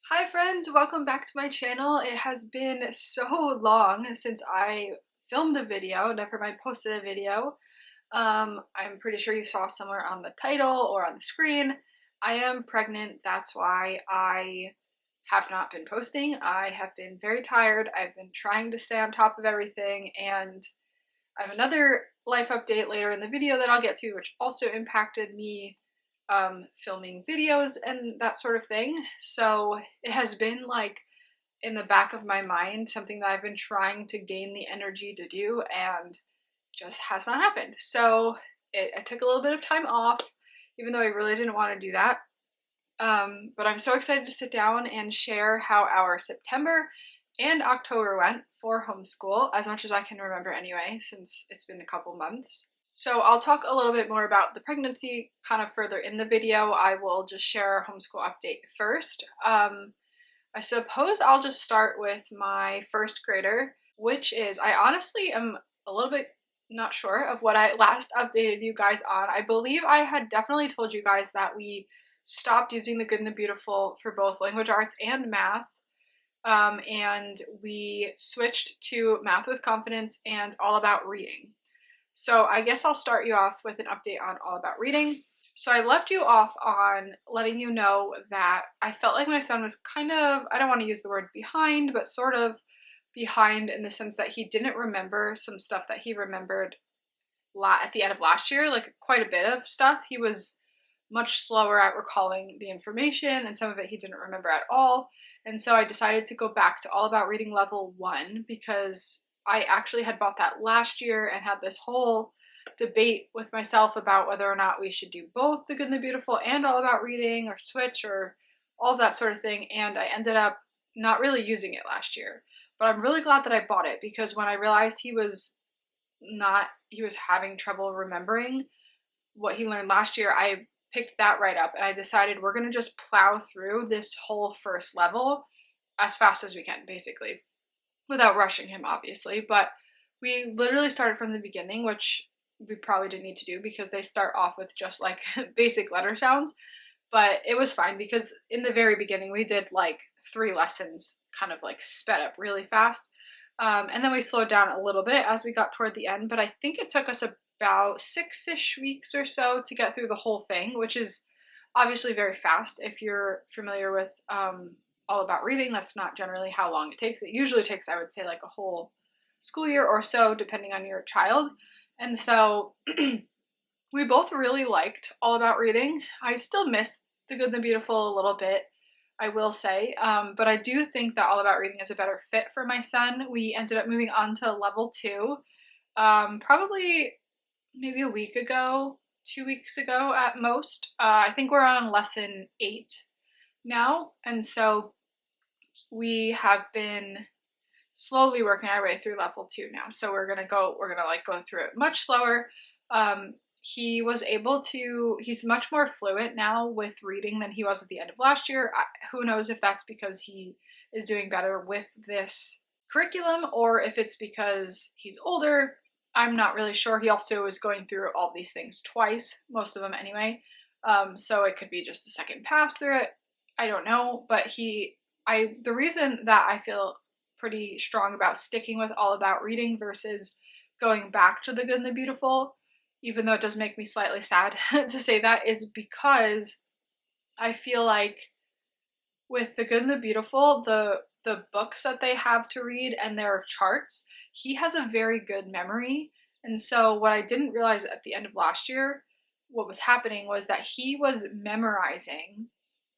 Hi friends, welcome back to my channel. It has been so long since I filmed a video, never mind posted a video. I'm pretty sure you saw somewhere on the title or on the screen. I am pregnant, that's why I have not been posting. I have been very tired. I've been trying to stay on top of everything, and I have another life update later in the video that I'll get to, which also impacted me filming videos and that sort of thing. So it has been like in the back of my mind, something that I've been trying to gain the energy to do and just has not happened. So I took a little bit of time off, even though I really didn't want to do that. But I'm so excited to sit down and share how our September and October went for homeschool, as much as I can remember anyway, since it's been a couple months. So I'll talk a little bit more about the pregnancy kind of further in the video. I will just share a homeschool update first. I suppose I'll just start with my first grader, which is, I honestly am a little bit not sure of what I last updated you guys on. I believe I had definitely told you guys that we stopped using the good and the beautiful for both language arts and math. And we switched to math with confidence and all about reading. So I guess I'll start you off with an update on all about reading. So I left you off on letting you know that I felt like my son was kind of, I don't want to use the word behind, but sort of behind in the sense that he didn't remember some stuff that he remembered at the end of last year, like quite a bit of stuff. He was much slower at recalling the information, and some of it he didn't remember at all. And so I decided to go back to all about reading level 1 because I actually had bought that last year and had this whole debate with myself about whether or not we should do both the good and the beautiful and all about reading, or switch, or all of that sort of thing. And I ended up not really using it last year. But I'm really glad that I bought it, because when I realized he was having trouble remembering what he learned last year, I picked that right up and I decided we're going to just plow through this whole first level as fast as we can, basically, without rushing him, obviously. But we literally started from the beginning, which we probably didn't need to do because they start off with just like basic letter sounds. But it was fine because in the very beginning we did like 3 lessons kind of like sped up really fast. And then we slowed down a little bit as we got toward the end, but I think it took us about 6-ish weeks or so to get through the whole thing, which is obviously very fast. If you're familiar with all about reading, that's not generally how long it takes. It usually takes, I would say, like a whole school year or so, depending on your child. And so we both really liked all about reading. I still miss the good and the beautiful a little bit, I will say, but I do think that all about reading is a better fit for my son. We ended up moving on to level 2, probably maybe a week ago, 2 weeks ago at most. I think we're on lesson 8 now, and so we have been slowly working our way through level 2 now. So we're gonna go through it much slower. He's much more fluent now with reading than he was at the end of last year. Who knows if that's because he is doing better with this curriculum or if it's because he's older. I'm not really sure. He also is going through all these things twice, most of them anyway. So it could be just a second pass through it. I don't know, but the reason that I feel pretty strong about sticking with all about reading versus going back to the good and the beautiful, even though it does make me slightly sad to say that, is because I feel like with the good and the beautiful, the books that they have to read and their charts, he has a very good memory. And so what I didn't realize at the end of last year, what was happening was that he was memorizing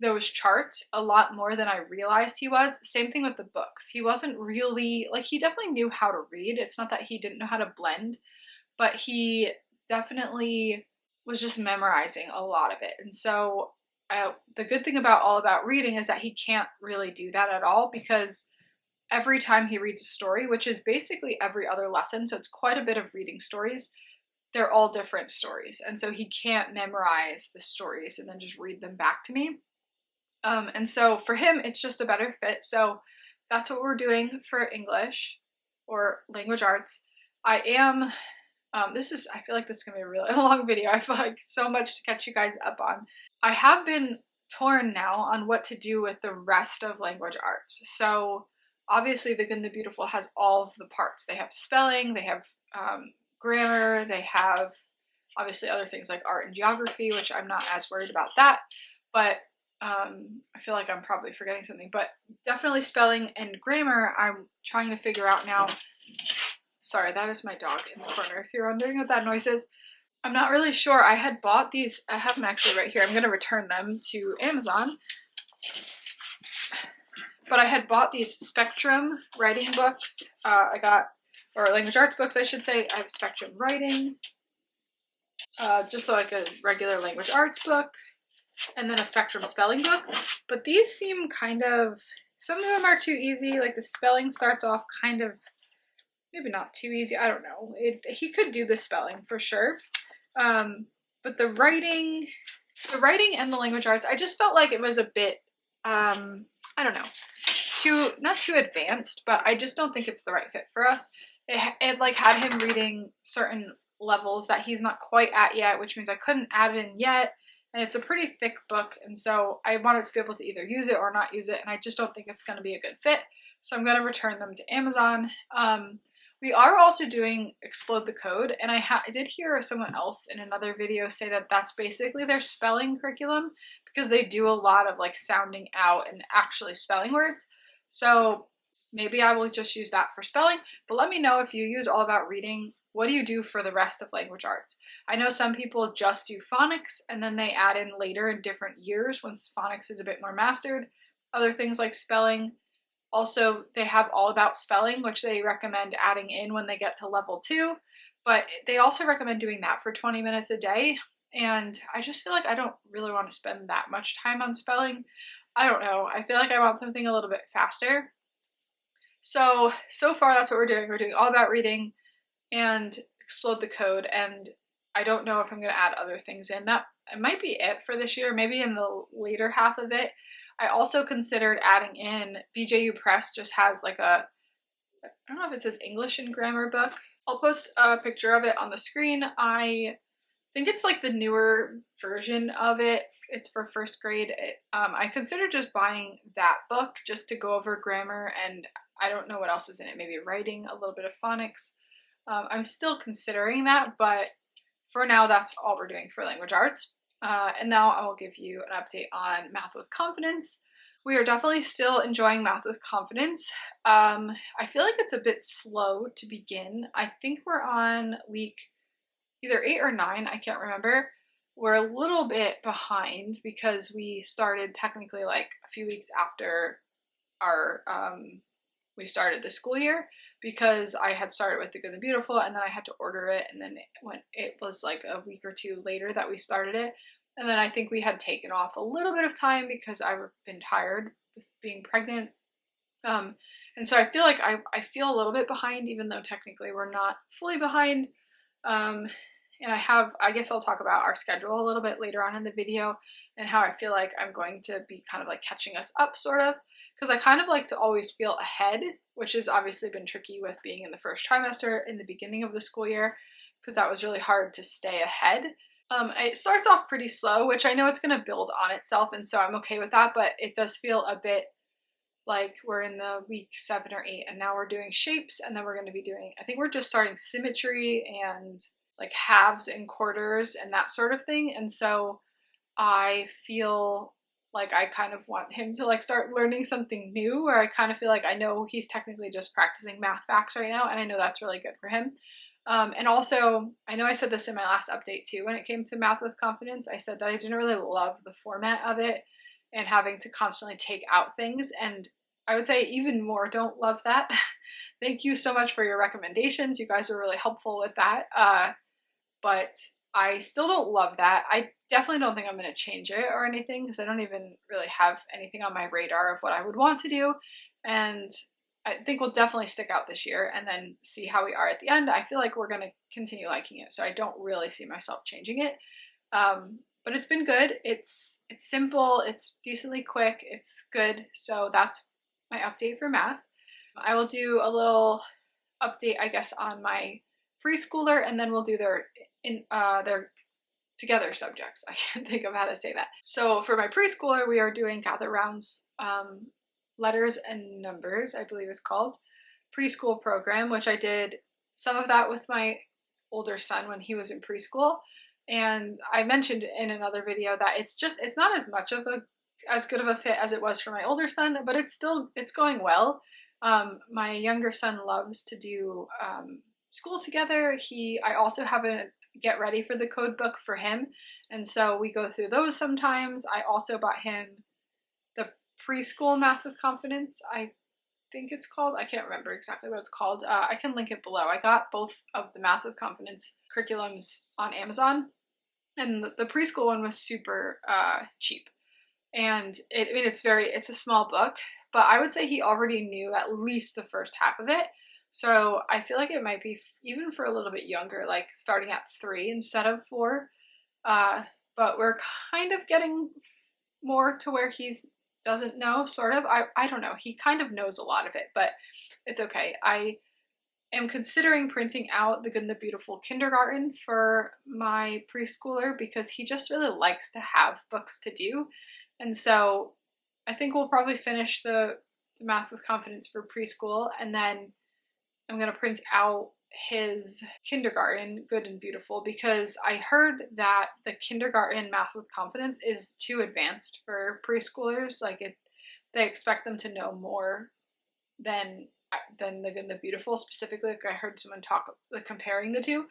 those charts a lot more than I realized he was. Same thing with the books. He wasn't really, like, he definitely knew how to read. It's not that he didn't know how to blend, but he definitely was just memorizing a lot of it. And so the good thing about all about reading is that he can't really do that at all, because every time he reads a story, which is basically every other lesson, so it's quite a bit of reading stories, they're all different stories. And so he can't memorize the stories and then just read them back to me. And so for him, it's just a better fit. So that's what we're doing for English or language arts. I feel like this is gonna be a really long video. I feel like so much to catch you guys up on. I have been torn now on what to do with the rest of language arts. So obviously The Good and the Beautiful has all of the parts. They have spelling, they have grammar, they have obviously other things like art and geography, which I'm not as worried about that, but I feel like I'm probably forgetting something, but definitely spelling and grammar I'm trying to figure out now. Sorry, that is my dog in the corner if you're wondering what that noise is. I'm not really sure. I had bought these, I have them actually right here. I'm going to return them to Amazon. But I had bought these Spectrum writing books. Or language arts books, I should say. I have Spectrum writing, just like a regular language arts book, and then a Spectrum spelling book. But these seem kind of, some of them are too easy. Like the spelling starts off kind of, maybe not too easy. I don't know. He could do the spelling for sure. But the writing and the language arts, I just felt like it was a bit, I don't know, not too advanced, but I just don't think it's the right fit for us. It like had him reading certain levels that he's not quite at yet, which means I couldn't add it in yet. And it's a pretty thick book, and so I wanted to be able to either use it or not use it, and I just don't think it's going to be a good fit. So I'm going to return them to Amazon. We are also doing Explode the Code, and I did hear someone else in another video say that that's basically their spelling curriculum, because they do a lot of like sounding out and actually spelling words. So maybe I will just use that for spelling, but let me know if you use All About Reading. What do you do for the rest of language arts? I know some people just do phonics and then they add in later in different years once phonics is a bit more mastered. Other things like spelling. Also, they have All About Spelling, which they recommend adding in when they get to level 2, but they also recommend doing that for 20 minutes a day. And I just feel like I don't really want to spend that much time on spelling. I don't know. I feel like I want something a little bit faster. So far that's what we're doing. We're doing All About Reading and Explode the Code, and I don't know if I'm going to add other things in. That it might be it for this year, maybe in the later half of it. I also considered adding in BJU Press just has like a, I don't know if it says English and grammar book. I'll post a picture of it on the screen. I think it's like the newer version of it. It's for first grade. I considered just buying that book just to go over grammar, and I don't know what else is in it. Maybe writing, a little bit of phonics. I'm still considering that, but for now, that's all we're doing for language arts. And now I will give you an update on Math with Confidence. We are definitely still enjoying Math with Confidence. I feel like it's a bit slow to begin. I think we're on week either 8 or 9, I can't remember. We're a little bit behind because we started technically like a few weeks after our we started the school year, because I had started with The Good and the Beautiful and then I had to order it, and then it was like a week or 2 later that we started it. And then I think we had taken off a little bit of time because I've been tired with being pregnant. And so I feel like I feel a little bit behind, even though technically we're not fully behind. And I guess I'll talk about our schedule a little bit later on in the video and how I feel like I'm going to be kind of like catching us up sort of, because I kind of like to always feel ahead, which has obviously been tricky with being in the first trimester in the beginning of the school year, because that was really hard to stay ahead. It starts off pretty slow, which I know it's going to build on itself, and so I'm okay with that, but it does feel a bit like we're in the week 7 or 8, and now we're doing shapes, and then we're going to be doing, I think we're just starting symmetry and like halves and quarters and that sort of thing. And so I feel like I kind of want him to like start learning something new, where I kind of feel like I know he's technically just practicing math facts right now, and I know that's really good for him. And also, I know I said this in my last update too, when it came to Math with Confidence, I said that I didn't really love the format of it and having to constantly take out things, and I would say even more don't love that. Thank you so much for your recommendations. You guys were really helpful with that. But I still don't love that. I definitely don't think I'm going to change it or anything, because I don't even really have anything on my radar of what I would want to do. And I think we'll definitely stick out this year and then see how we are at the end. I feel like we're going to continue liking it, so I don't really see myself changing it. But it's been good. It's simple. It's decently quick. It's good. So that's my update for math. I will do a little update, I guess, on my preschooler, and then we'll do their together subjects. I can't think of how to say that. So for my preschooler, we are doing Gather Rounds, Letters and Numbers, I believe it's called, preschool program, which I did some of that with my older son when he was in preschool. And I mentioned in another video that it's not as much of as good of a fit as it was for my older son, but it's going well. My younger son loves to do school together. I also have a get ready for the code book for him, and so we go through those sometimes. I also bought him the Preschool Math with Confidence, I think it's called. I can't remember exactly what it's called. I can link it below. I got both of the Math with Confidence curriculums on Amazon, and the preschool one was super cheap. And it's a small book, but I would say he already knew at least the first half of it. So I feel like it might be even for a little bit younger, like starting at 3 instead of 4. But we're kind of getting more to where he doesn't know, sort of. I don't know. He kind of knows a lot of it, but it's okay. I am considering printing out The Good and the Beautiful Kindergarten for my preschooler because he just really likes to have books to do. And so I think we'll probably finish the Math with Confidence for preschool, and then I'm going to print out his kindergarten, Good and Beautiful, because I heard that the kindergarten Math with Confidence is too advanced for preschoolers. Like they expect them to know more than the Good and the Beautiful. Specifically, like I heard someone talk, like, comparing the two.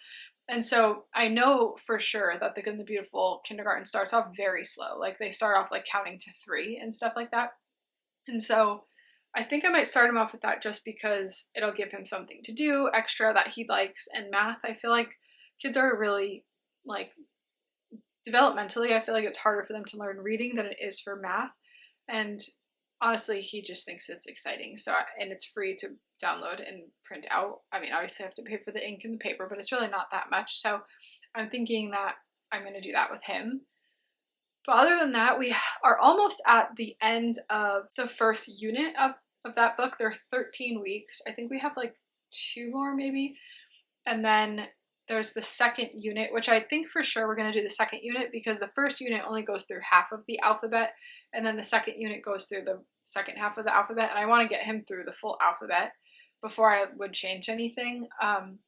And so I know for sure that the Good and the Beautiful kindergarten starts off very slow. Like they start off like counting to 3 and stuff like that. And so I think I might start him off with that just because it'll give him something to do extra that he likes. And math, I feel like kids are really, like, developmentally, I feel like it's harder for them to learn reading than it is for math. And honestly, he just thinks it's exciting. So, and it's free to download and print out. I mean, obviously I have to pay for the ink and the paper, but it's really not that much. So I'm thinking that I'm going to do that with him. But other than that, we are almost at the end of the first unit of that book. There are 13 weeks. I think we have like 2 more maybe. And then there's the second unit, which I think for sure we're going to do the second unit because the first unit only goes through half of the alphabet, and then the second unit goes through the second half of the alphabet, and I want to get him through the full alphabet before I would change anything. And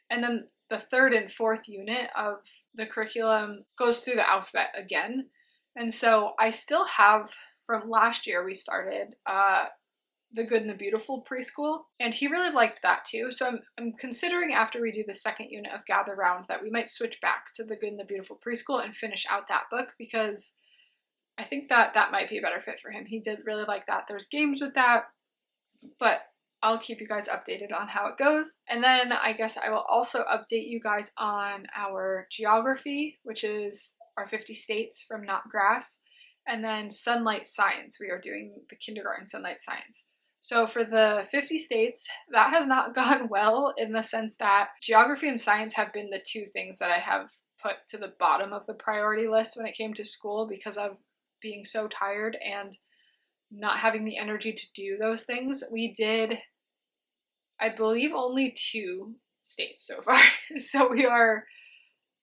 then the third and fourth unit of the curriculum goes through the alphabet again. And so I still have, from last year we started The Good and the Beautiful preschool, and he really liked that too. So I'm considering after we do the second unit of Gather Round that we might switch back to The Good and the Beautiful preschool and finish out that book because I think that might be a better fit for him. He did really like that. There's games with that, but I'll keep you guys updated on how it goes. And then I guess I will also update you guys on our geography, which is our 50 states from Not Grass, and then Sunlight Science. We are doing the kindergarten Sunlight Science. So for the 50 states, that has not gone well in the sense that geography and science have been the 2 things that I have put to the bottom of the priority list when it came to school because of being so tired and not having the energy to do those things. We did, I believe, only 2 states so far. So we are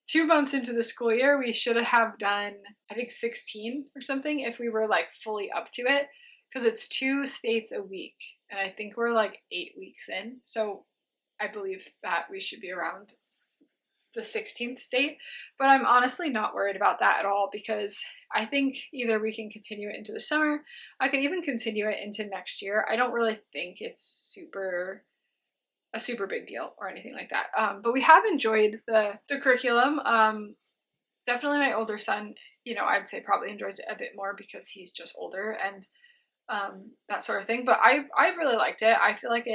2 months into the school year. We should have done, I think, 16 or something if we were like fully up to it, because it's 2 states a week. And I think we're like 8 weeks in. So I believe that we should be around the 16th state, but I'm honestly not worried about that at all because I think either we can continue it into the summer. I could even continue it into next year. I don't really think it's a super big deal or anything like that. But we have enjoyed the curriculum. Definitely my older son, I'd say probably enjoys it a bit more because he's just older and that sort of thing. But I really liked it. I feel like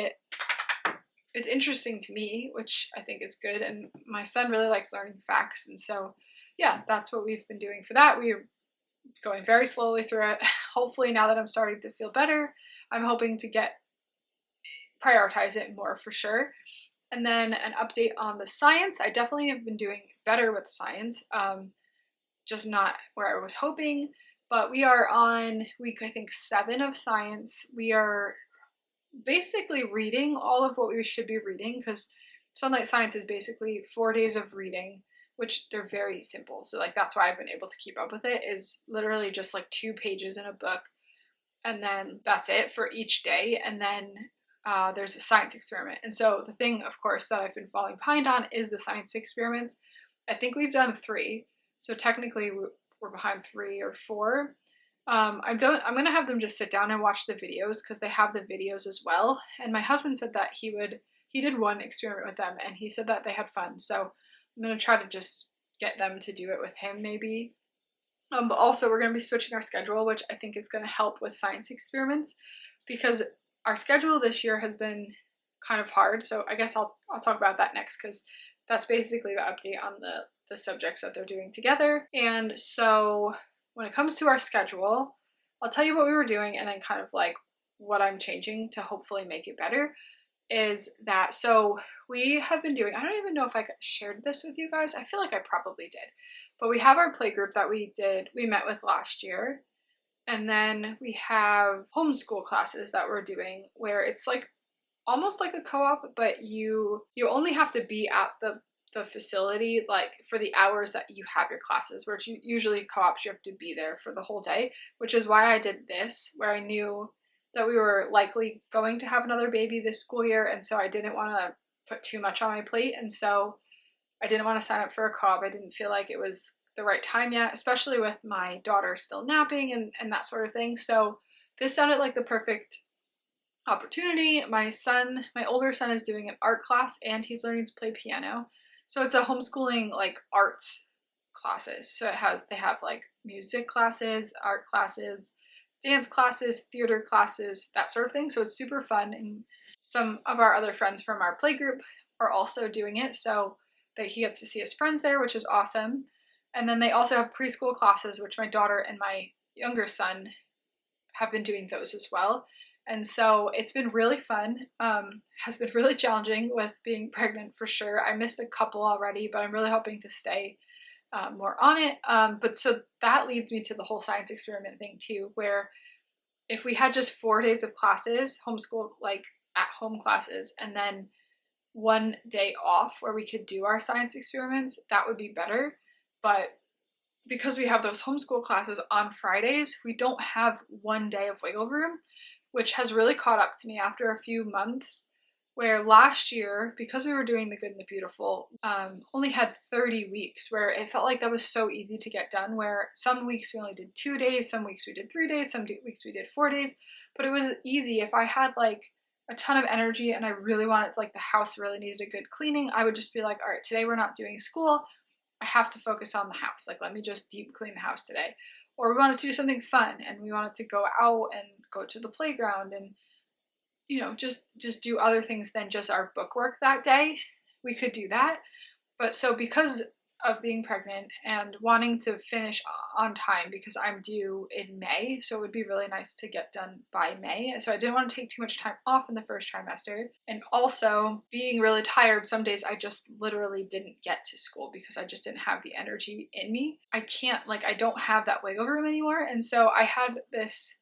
it's interesting to me, which I think is good. And my son really likes learning facts. And so, yeah, that's what we've been doing for that. We're going very slowly through it. Hopefully now that I'm starting to feel better, I'm hoping to prioritize it more for sure. And then an update on the science. I definitely have been doing better with science, just not where I was hoping. But we are on week, I think, 7 of science. We are basically reading all of what we should be reading because Sunlight Science is basically 4 days of reading which they're very simple. So like that's why I've been able to keep up with it, is literally just like 2 pages in a book, and then that's it for each day. And then there's a science experiment. And so the thing, of course, that I've been falling behind on is the science experiments. I think we've done 3, so technically we're behind 3 or 4. I'm gonna have them just sit down and watch the videos, because they have the videos as well. And my husband said that he did one experiment with them, and he said that they had fun. So I'm gonna try to just get them to do it with him maybe. But also we're gonna be switching our schedule, which I think is gonna help with science experiments, because our schedule this year has been kind of hard. So I guess I'll talk about that next, because that's basically the update on the subjects that they're doing together. And so when it comes to our schedule, I'll tell you what we were doing, and then kind of like what I'm changing to hopefully make it better. Is that, so we have been doing, I don't even know if I shared this with you guys. I feel like I probably did. But we have our play group that we met with last year. And then we have homeschool classes that we're doing, where it's like almost like a co-op, but you only have to be at the facility like for the hours that you have your classes, where usually co-ops you have to be there for the whole day, which is why I did this, where I knew that we were likely going to have another baby this school year, and so I didn't want to put too much on my plate, and so I didn't want to sign up for a co-op. I didn't feel like it was the right time yet, especially with my daughter still napping and that sort of thing. So this sounded like the perfect opportunity. My older son is doing an art class, and he's learning to play piano. So it's a homeschooling like arts classes. So they have like music classes, art classes, dance classes, theater classes, that sort of thing. So it's super fun, and some of our other friends from our play group are also doing it, so that he gets to see his friends there, which is awesome. And then they also have preschool classes, which my daughter and my younger son have been doing those as well. And so it's been really fun. Has been really challenging with being pregnant for sure. I missed a couple already, but I'm really hoping to stay more on it. But so that leads me to the whole science experiment thing too, where if we had just 4 days of classes, homeschool, like at home classes, and then 1 day off where we could do our science experiments, that would be better. But because we have those homeschool classes on Fridays, we don't have 1 day of wiggle room, which has really caught up to me after a few months, where last year, because we were doing the good and the beautiful, only had 30 weeks, where it felt like that was so easy to get done, where some weeks we only did 2 days, some weeks we did 3 days, some weeks we did 4 days, but it was easy. If I had like a ton of energy and I really wanted, like the house really needed a good cleaning, I would just be like, all right, today we're not doing school, I have to focus on the house, like let me just deep clean the house today. Or we wanted to do something fun, and we wanted to go out and go to the playground and, you know, just do other things than just our book work that day, we could do that. But so because of being pregnant and wanting to finish on time, because I'm due in May, so it would be really nice to get done by May. So I didn't want to take too much time off in the first trimester. And also being really tired, some days I just literally didn't get to school because I just didn't have the energy in me. I don't have that wiggle room anymore. And so I had this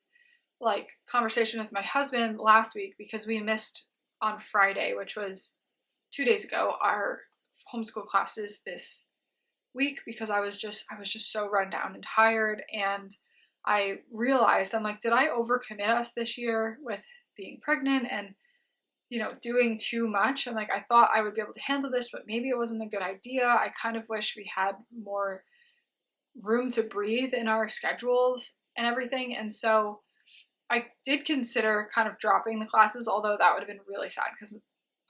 like conversation with my husband last week, because we missed on Friday, which was 2 days ago, our homeschool classes this week, because I was just so run down and tired. And I realized, I'm like, did I overcommit us this year with being pregnant and, you know, doing too much? I'm like, I thought I would be able to handle this, but maybe it wasn't a good idea. I kind of wish we had more room to breathe in our schedules and everything. And so I did consider kind of dropping the classes, although that would have been really sad because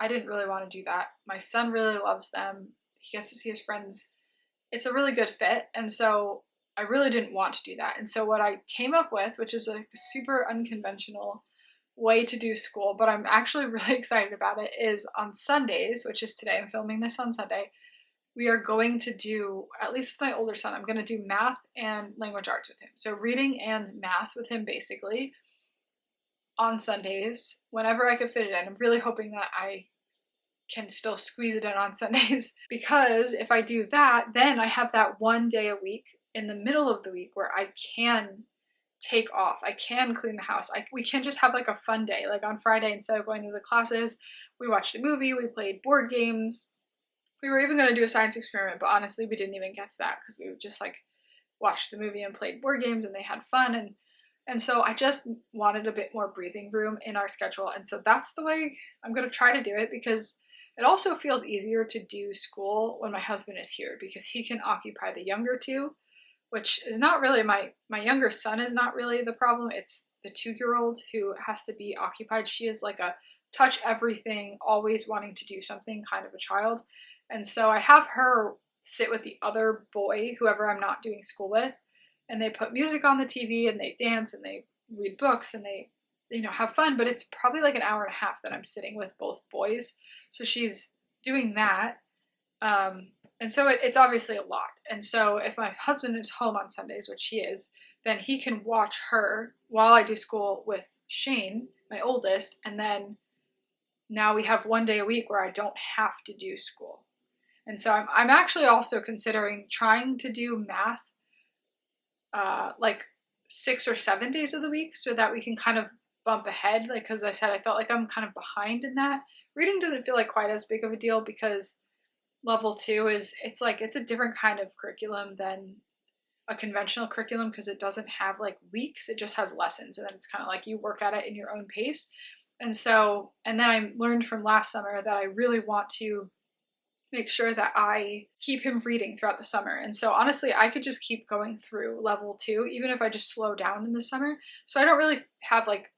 I didn't really want to do that. My son really loves them. He gets to see his friends. It's a really good fit. And so I really didn't want to do that. And so what I came up with, which is a super unconventional way to do school, but I'm actually really excited about it, is on Sundays, which is today, I'm filming this on Sunday, we are going to do, at least with my older son, I'm going to do math and language arts with him. So reading and math with him basically on Sundays, whenever I could fit it in. I'm really hoping that I can still squeeze it in on Sundays, because if I do that, then I have that 1 day a week in the middle of the week where I can take off. I can clean the house. We can just have like a fun day. Like on Friday, instead of going to the classes, we watched a movie, we played board games, We were even going to do a science experiment, but honestly, we didn't even get to that because we would just like watch the movie and played board games and they had fun. And so I just wanted a bit more breathing room in our schedule. And so that's the way I'm going to try to do it, because it also feels easier to do school when my husband is here because he can occupy the younger two, which is not really my younger son is not really the problem. It's the 2-year-old who has to be occupied. She is like a touch everything, always wanting to do something kind of a child. And so I have her sit with the other boy, whoever I'm not doing school with, and they put music on the TV and they dance and they read books and they, you know, have fun, but it's probably like an hour and a half that I'm sitting with both boys. So she's doing that. And so it's obviously a lot. And so if my husband is home on Sundays, which he is, then he can watch her while I do school with Shane, my oldest, and then now we have one day a week where I don't have to do school. And so I'm actually also considering trying to do math like 6 or 7 days of the week so that we can kind of bump ahead. Like, because I said, I felt like I'm kind of behind in that. Reading doesn't feel like quite as big of a deal because level 2 it's a different kind of curriculum than a conventional curriculum because it doesn't have like weeks, it just has lessons, and then it's kind of like you work at it in your own pace. And so, and then I learned from last summer that I really want to make sure that I keep him reading throughout the summer. And so honestly, I could just keep going through level 2, even if I just slow down in the summer. So I don't really have like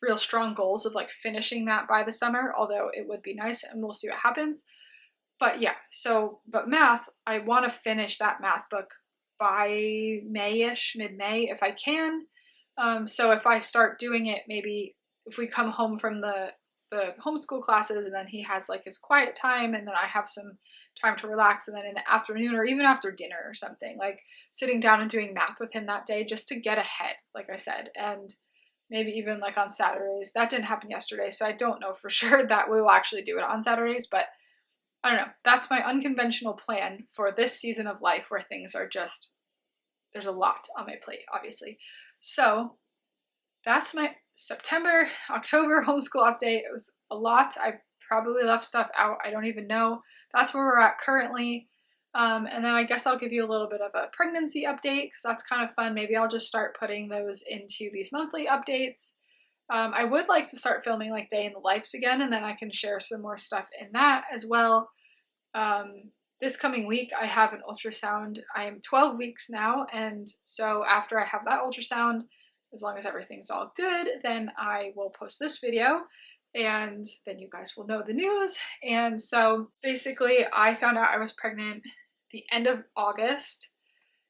real strong goals of like finishing that by the summer, although it would be nice and we'll see what happens. But yeah, so, but math, I want to finish that math book by May-ish, mid-May if I can. So if I start doing it, maybe if we come home from the homeschool classes and then he has like his quiet time and then I have some time to relax, and then in the afternoon or even after dinner or something, like sitting down and doing math with him that day just to get ahead, like I said, and maybe even like on Saturdays. That didn't happen yesterday, so I don't know for sure that we will actually do it on Saturdays, but I don't know. That's my unconventional plan for this season of life where things are just, there's a lot on my plate, obviously. So that's my September, October homeschool update. It was a lot. I probably left stuff out. I don't even know. That's where we're at currently. And then I guess I'll give you a little bit of a pregnancy update because that's kind of fun. Maybe I'll just start putting those into these monthly updates. I would like to start filming like day in the lives again, and then I can share some more stuff in that as well. This coming week I have an ultrasound. I am 12 weeks now, and so after I have that ultrasound, as long as everything's all good, then I will post this video and then you guys will know the news. And so basically I found out I was pregnant the end of August,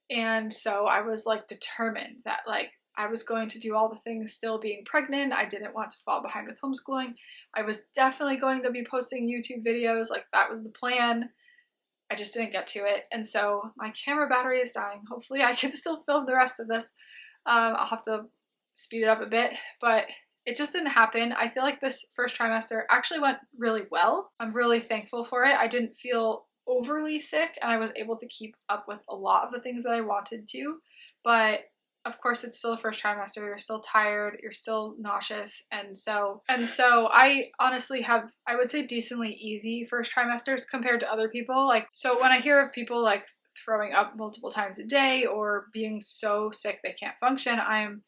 and so I was like determined that like I was going to do all the things still being pregnant. I didn't want to fall behind with homeschooling. I was definitely going to be posting YouTube videos, like that was the plan. I just didn't get to it. And so my camera battery is dying. Hopefully I can still film the rest of this. I'll have to speed it up a bit, but it just didn't happen. I feel like this first trimester actually went really well. I'm really thankful for it. I didn't feel overly sick and I was able to keep up with a lot of the things that I wanted to, but of course it's still the first trimester, you're still tired, you're still nauseous, and so I honestly have, I would say, decently easy first trimesters compared to other people. Like, so when I hear of people like throwing up multiple times a day or being so sick they can't function, I am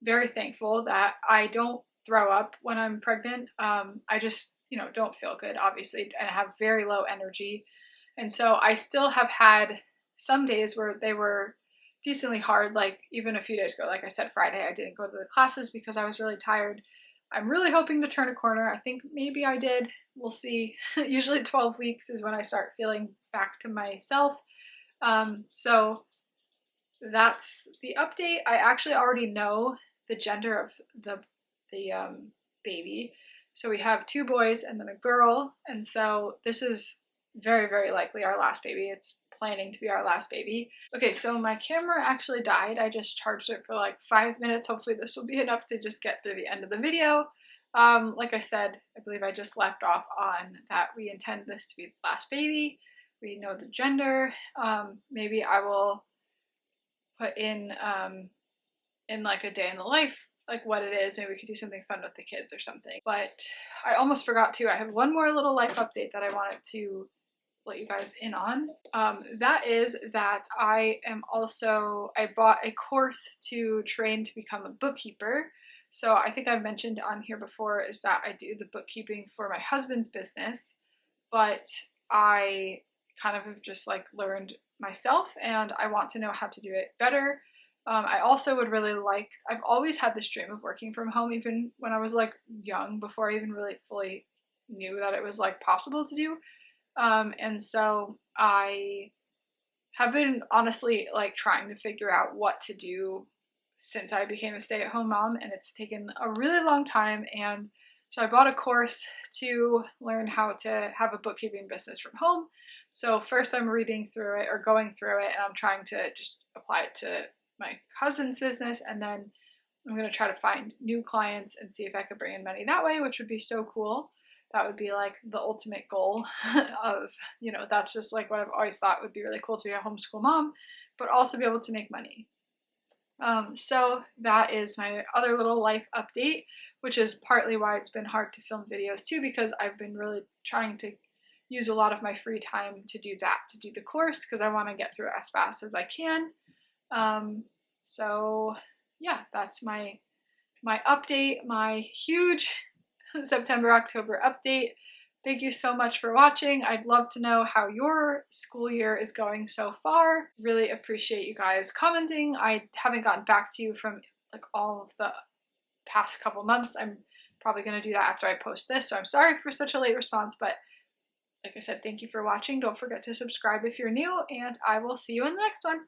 very thankful that I don't throw up when I'm pregnant. I just, you know, don't feel good, obviously, and I have very low energy. And so I still have had some days where they were decently hard, like even a few days ago, like I said, Friday, I didn't go to the classes because I was really tired. I'm really hoping to turn a corner. I think maybe I did. We'll see. Usually 12 weeks is when I start feeling back to myself. So that's the update. I actually already know the gender of the baby. So we have 2 boys and then a girl. And so this is very, very likely our last baby. It's planning to be our last baby. Okay, so my camera actually died. I just charged it for like 5 minutes. Hopefully this will be enough to just get through the end of the video. Like I said, I believe I just left off on that we intend this to be the last baby. We know the gender. Maybe I will put in like a day in the life, like what it is. Maybe we could do something fun with the kids or something. But I almost forgot to, I have one more little life update that I wanted to let you guys in on. That is that I bought a course to train to become a bookkeeper. So I think I've mentioned on here before is that I do the bookkeeping for my husband's business, but I kind of have just like learned myself and I want to know how to do it better. I also would really like, I've always had this dream of working from home, even when I was like young, before I even really fully knew that it was like possible to do. And so I have been honestly like trying to figure out what to do since I became a stay-at-home mom, and it's taken a really long time. And so I bought a course to learn how to have a bookkeeping business from home. So first I'm reading through it or going through it, and I'm trying to just apply it to my cousin's business, and then I'm going to try to find new clients and see if I could bring in money that way, which would be so cool. That would be like the ultimate goal of, that's just like what I've always thought would be really cool to be a homeschool mom, but also be able to make money. So that is my other little life update, which is partly why it's been hard to film videos too, because I've been really trying to use a lot of my free time to do that, to do the course, because I want to get through it as fast as I can. So yeah, that's my update, my huge September, October update. Thank you so much for watching. I'd love to know how your school year is going so far. Really appreciate you guys commenting. I haven't gotten back to you from like all of the past couple months. I'm probably going to do that after I post this, so I'm sorry for such a late response, but like I said, thank you for watching. Don't forget to subscribe if you're new, and I will see you in the next one.